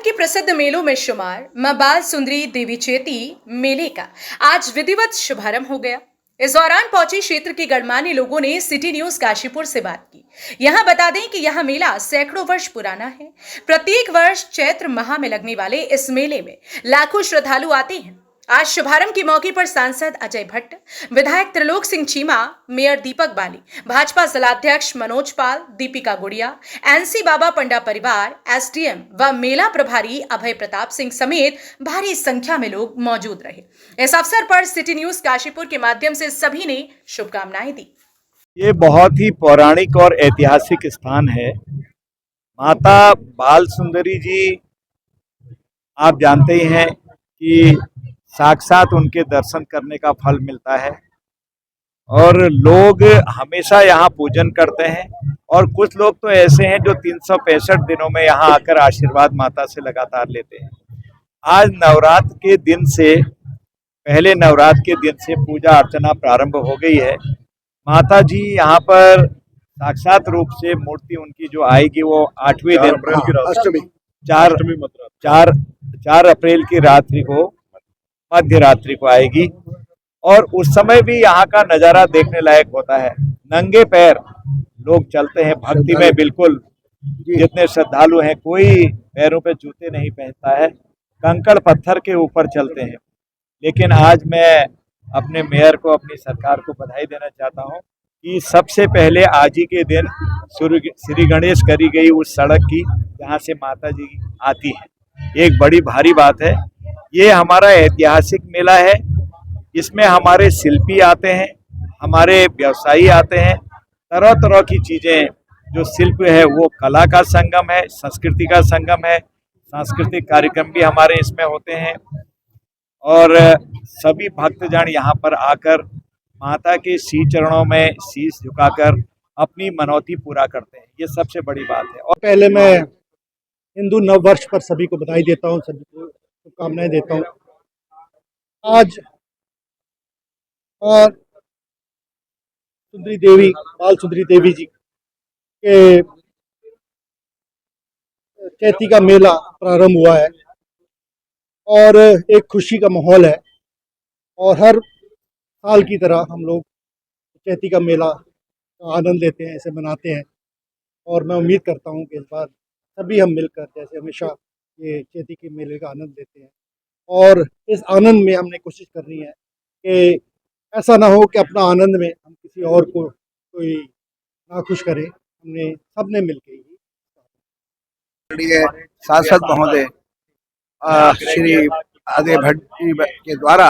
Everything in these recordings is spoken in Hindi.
के प्रसिद्ध मेलों में शुमार मां बाल सुंदरी देवी चेती मेले का आज विधिवत शुभारंभ हो गया। इस दौरान पहुंचे क्षेत्र के गणमान्य लोगों ने सिटी न्यूज काशीपुर से बात की। यहां बता दें कि यह मेला सैकड़ों वर्ष पुराना है। प्रत्येक वर्ष चैत्र माह में लगने वाले इस मेले में लाखों श्रद्धालु आते हैं। आज शुभारंभ के मौके पर सांसद अजय भट्ट, विधायक त्रिलोक सिंह चीमा, मेयर दीपक बाली, भाजपा जिलाध्यक्ष मनोज पाल, दीपिका गुड़िया, एनसी बाबा पंडा परिवार, एसडीएम व मेला प्रभारी अभय प्रताप सिंह समेत भारी संख्या में लोग मौजूद रहे। इस अवसर पर सिटी न्यूज काशीपुर के माध्यम से सभी ने शुभकामनाएं दी। ये बहुत ही पौराणिक और ऐतिहासिक स्थान है। माता बाल सुंदरी जी आप जानते ही हैं कि साक्षात उनके दर्शन करने का फल मिलता है और लोग हमेशा यहाँ पूजन करते हैं। और कुछ लोग तो ऐसे हैं जो 365 दिनों में यहाँ आकर आशीर्वाद माता से लगातार लेते हैं। आज नवरात्र के दिन से, पहले नवरात्र के दिन से पूजा अर्चना प्रारंभ हो गई है। माता जी यहाँ पर साक्षात रूप से मूर्ति उनकी जो आएगी वो 8वें दिन 4 अप्रैल की रात्रि को, मध्य रात्रि को आएगी। और उस समय भी यहाँ का नजारा देखने लायक होता है। नंगे पैर लोग चलते हैं भक्ति में, बिल्कुल जितने श्रद्धालु हैं, कोई पैरों पे जूते नहीं पहनता है, कंकड़ पत्थर के ऊपर चलते हैं। लेकिन आज मैं अपने मेयर को, अपनी सरकार को बधाई देना चाहता हूँ कि सबसे पहले आज ही के दिन श्री गणेश करी गई उस सड़क की जहाँ से माता जी आती है, एक बड़ी भारी बात है। ये हमारा ऐतिहासिक मेला है। इसमें हमारे शिल्पी आते हैं, हमारे व्यवसायी आते हैं, तरह तरह की चीजें, जो शिल्प है वो कला का संगम है, संस्कृति का संगम है। सांस्कृतिक कार्यक्रम भी हमारे इसमें होते हैं और सभी भक्तजन यहाँ पर आकर माता के श्री चरणों में शीश झुकाकर अपनी मनौती पूरा करते हैं। ये सबसे बड़ी बात है। और पहले मैं हिंदू नव वर्ष पर सभी को बधाई देता हूँ, सभी को शुभकामनाएं देता हूँ। आज और बाल सुंदरी देवी जी के चैती का मेला प्रारंभ हुआ है और एक खुशी का माहौल है। और हर साल की तरह हम लोग चैती का मेला का आनंद लेते हैं, ऐसे मनाते हैं। और मैं उम्मीद करता हूँ कि इस बार सभी हम मिलकर, जैसे हमेशा ये चैती के मेले का आनंद लेते हैं, और इस आनंद में हमने कोशिश करनी है कि ऐसा ना हो कि अपना आनंद में हम किसी और को कोई नाखुश करे। हमने सबने मिलकर ही सांसद महोदय श्री अजय भट्ट जी के द्वारा,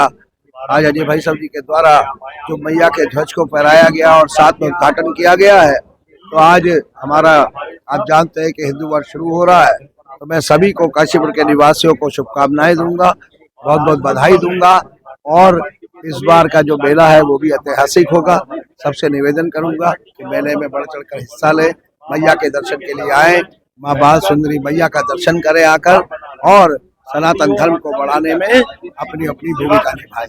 आज अजय भाई साहब जी के द्वारा जो मैया के ध्वज को फहराया गया और साथ में उद्घाटन किया गया है, तो आज हमारा, आप जानते हैं कि हिंदू वर्ष शुरू हो रहा है। तो मैं सभी को, काशीपुर के निवासियों को शुभकामनाएं दूंगा, बहुत बहुत बधाई दूंगा। और इस बार का जो मेला है वो भी ऐतिहासिक होगा। सबसे निवेदन करूंगा कि मेले में बढ़ चढ़ कर हिस्सा ले, मैया के दर्शन के लिए आए, माँ बाल सुंदरी मैया का दर्शन करें आकर, और सनातन धर्म को बढ़ाने में अपनी अपनी भूमिका निभाएं।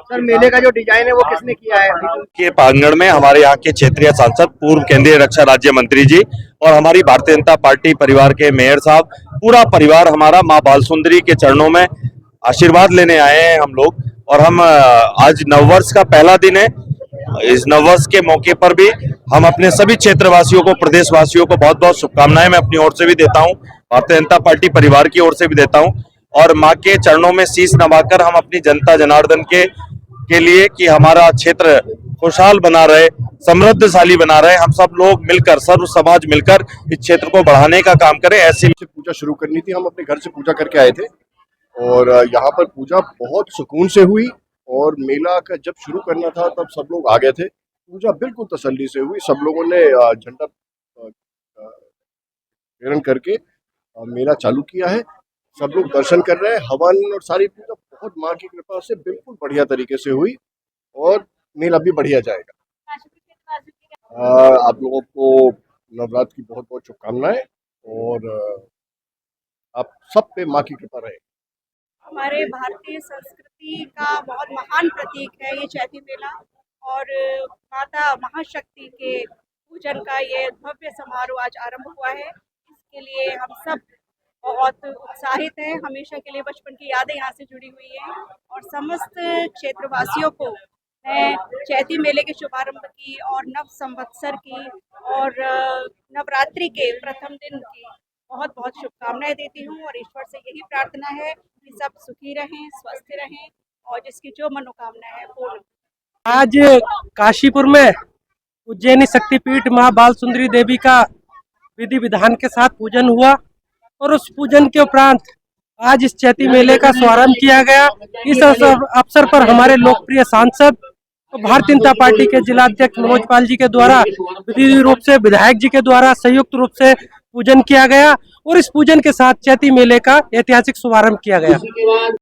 सर, मेले का जो डिजाइन है वो किसने किया है? के प्रांगण में हमारे यहाँ के क्षेत्रीय सांसद, पूर्व केंद्रीय रक्षा राज्य मंत्री जी और हमारी भारतीय जनता पार्टी परिवार के मेयर साहब, पूरा परिवार हमारा माँ बाल सुंदरी के चरणों में आशीर्वाद लेने आए हैं हम लोग। और हम आज नववर्ष का पहला दिन है। इस नववर्ष के मौके पर भी हम अपने सभी क्षेत्रवासियों को, प्रदेशवासियों को बहुत बहुत शुभकामनाएं मैं अपनी ओर से भी देता हूं, भारतीय जनता पार्टी परिवार की ओर से भी देता हूं। और माँ के चरणों में शीश नवाकर हम अपनी जनता जनार्दन के लिए, कि हमारा क्षेत्र खुशहाल बना रहे, समृद्धशाली बना रहे, हम सब लोग मिलकर, सर्व समाज मिलकर इस क्षेत्र को बढ़ाने का काम करें। ऐसी पूजा शुरू करनी थी। हम अपने घर से पूजा करके आए थे और यहाँ पर पूजा बहुत सुकून से हुई। और मेला का जब शुरू करना था तब सब लोग आ गए थे। पूजा बिल्कुल तसल्ली से हुई। सब लोगों ने झंडा प्रेरण करके मेला चालू किया है। सब लोग दर्शन कर रहे हैं। हवन और सारी पूजा बहुत माँ की कृपा से बिल्कुल बढ़िया तरीके से हुई और मेला भी बढ़िया जाएगा। आप लोगों को नवरात्र की बहुत बहुत शुभकामनाएं और आप सब पे माँ की कृपा रहे। हमारे भारतीय संस्कृति का बहुत महान प्रतीक है ये चैती मेला, और माता महाशक्ति के पूजन का ये भव्य समारोह आज आरंभ हुआ है। इसके लिए हम सब बहुत उत्साहित हैं। हमेशा के लिए बचपन की यादें यहाँ से जुड़ी हुई हैं और समस्त क्षेत्रवासियों को मैं चैती मेले के शुभारंभ की और नव संवत्सर की और नवरात्रि के प्रथम दिन की बहुत बहुत शुभकामनाएं देती हूँ और ईश्वर से यही प्रार्थना है कि सब सुखी रहें, स्वस्थ रहें और जिसकी जो मनोकामना है पूर्ण। आज काशीपुर में उज्जैनी शक्तिपीठ मां बाल सुंदरी देवी का विधि विधान के साथ पूजन हुआ और उस पूजन के उपरांत आज इस चैती मेले का शुभारंभ किया गया। इस अवसर पर हमारे लोकप्रिय सांसद तो भारतीय जनता पार्टी के जिला अध्यक्ष मनोज पाल जी के द्वारा विधि रूप से विधायक जी के द्वारा संयुक्त रूप से पूजन किया गया और इस पूजन के साथ चैती मेले का ऐतिहासिक शुभारंभ किया गया।